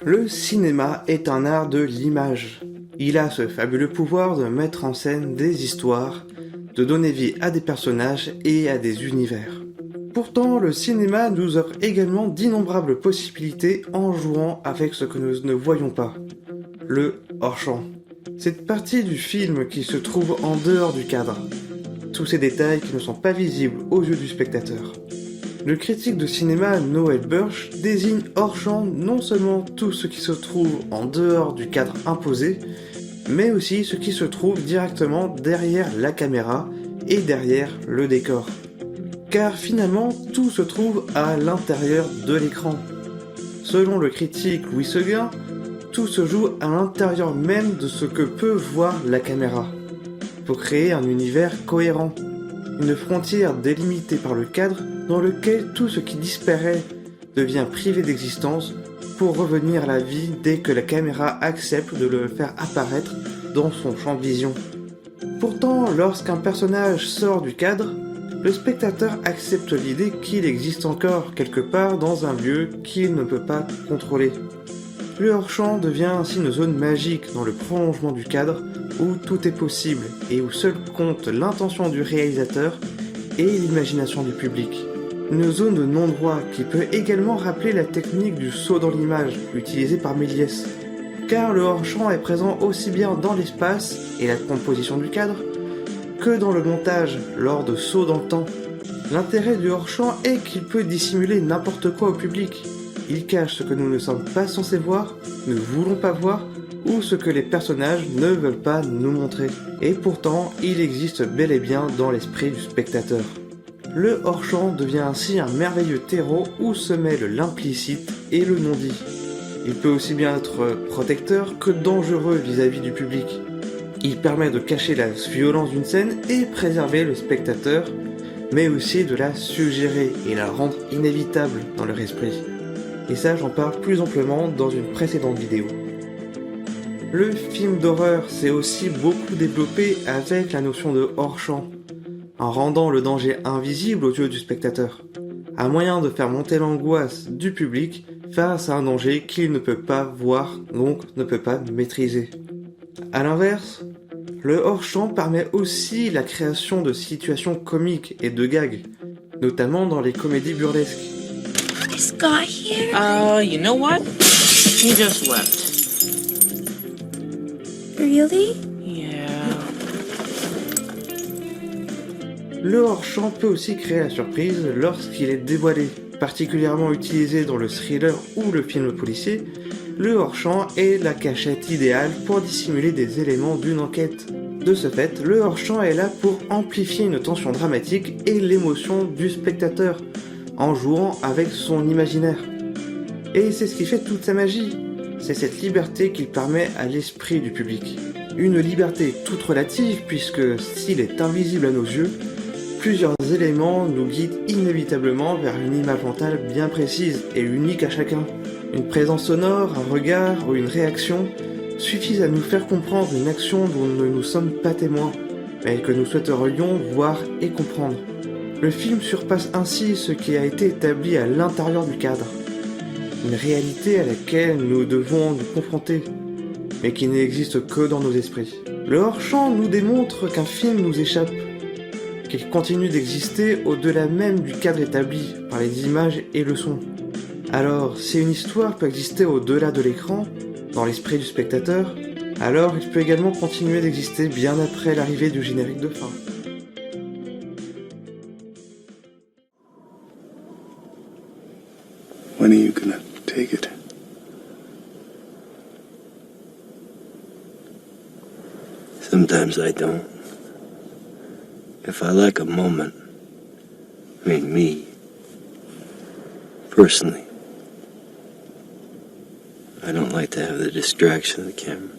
Le cinéma est un art de l'image. Il a ce fabuleux pouvoir de mettre en scène des histoires, de donner vie à des personnages et à des univers. Pourtant, le cinéma nous offre également d'innombrables possibilités en jouant avec ce que nous ne voyons pas. Le hors-champ. Cette partie du film qui se trouve en dehors du cadre. Tous ces détails qui ne sont pas visibles aux yeux du spectateur. Le critique de cinéma Noel Burch désigne hors-champ non seulement tout ce qui se trouve en dehors du cadre imposé, mais aussi ce qui se trouve directement derrière la caméra et derrière le décor. Car finalement, tout se trouve à l'intérieur de l'écran. Selon le critique Louis Seguin, tout se joue à l'intérieur même de ce que peut voir la caméra, pour créer un univers cohérent, une frontière délimitée par le cadre dans lequel tout ce qui disparaît devient privé d'existence pour revenir à la vie dès que la caméra accepte de le faire apparaître dans son champ de vision. Pourtant, lorsqu'un personnage sort du cadre, le spectateur accepte l'idée qu'il existe encore quelque part dans un lieu qu'il ne peut pas contrôler. Le hors-champ devient ainsi une zone magique dans le prolongement du cadre où tout est possible et où seul compte l'intention du réalisateur et l'imagination du public. Une zone de non-droit qui peut également rappeler la technique du saut dans l'image utilisée par Méliès. Car le hors-champ est présent aussi bien dans l'espace et la composition du cadre que dans le montage lors de sauts dans le temps. L'intérêt du hors-champ est qu'il peut dissimuler n'importe quoi au public. Il cache ce que nous ne sommes pas censés voir, ne voulons pas voir, ou ce que les personnages ne veulent pas nous montrer. Et pourtant, il existe bel et bien dans l'esprit du spectateur. Le hors-champ devient ainsi un merveilleux terreau où se mêlent l'implicite et le non-dit. Il peut aussi bien être protecteur que dangereux vis-à-vis du public. Il permet de cacher la violence d'une scène et préserver le spectateur, mais aussi de la suggérer et la rendre inévitable dans leur esprit. Et ça, j'en parle plus amplement dans une précédente vidéo. Le film d'horreur s'est aussi beaucoup développé avec la notion de hors-champ, en rendant le danger invisible aux yeux du spectateur, un moyen de faire monter l'angoisse du public face à un danger qu'il ne peut pas voir, donc ne peut pas maîtriser. A l'inverse, le hors-champ permet aussi la création de situations comiques et de gags, notamment dans les comédies burlesques. This guy here? You know what? He just left. Really? Yeah. Le hors-champ peut aussi créer la surprise lorsqu'il est dévoilé. Particulièrement utilisé dans le thriller ou le film policier, le hors-champ est la cachette idéale pour dissimuler des éléments d'une enquête. De ce fait, le hors-champ est là pour amplifier une tension dramatique et l'émotion du spectateur, en jouant avec son imaginaire. Et c'est ce qui fait toute sa magie. C'est cette liberté qu'il permet à l'esprit du public. Une liberté toute relative puisque s'il est invisible à nos yeux, plusieurs éléments nous guident inévitablement vers une image mentale bien précise et unique à chacun. Une présence sonore, un regard ou une réaction suffisent à nous faire comprendre une action dont nous ne sommes pas témoins, mais que nous souhaiterions voir et comprendre. Le film surpasse ainsi ce qui a été établi à l'intérieur du cadre. Une réalité à laquelle nous devons nous confronter, mais qui n'existe que dans nos esprits. Le hors-champ nous démontre qu'un film nous échappe, qu'il continue d'exister au-delà même du cadre établi par les images et le son. Alors, si une histoire peut exister au-delà de l'écran, dans l'esprit du spectateur, alors il peut également continuer d'exister bien après l'arrivée du générique de fin. When are you gonna take it? Sometimes I don't. If I like a moment, me, personally, I don't like to have the distraction of the camera.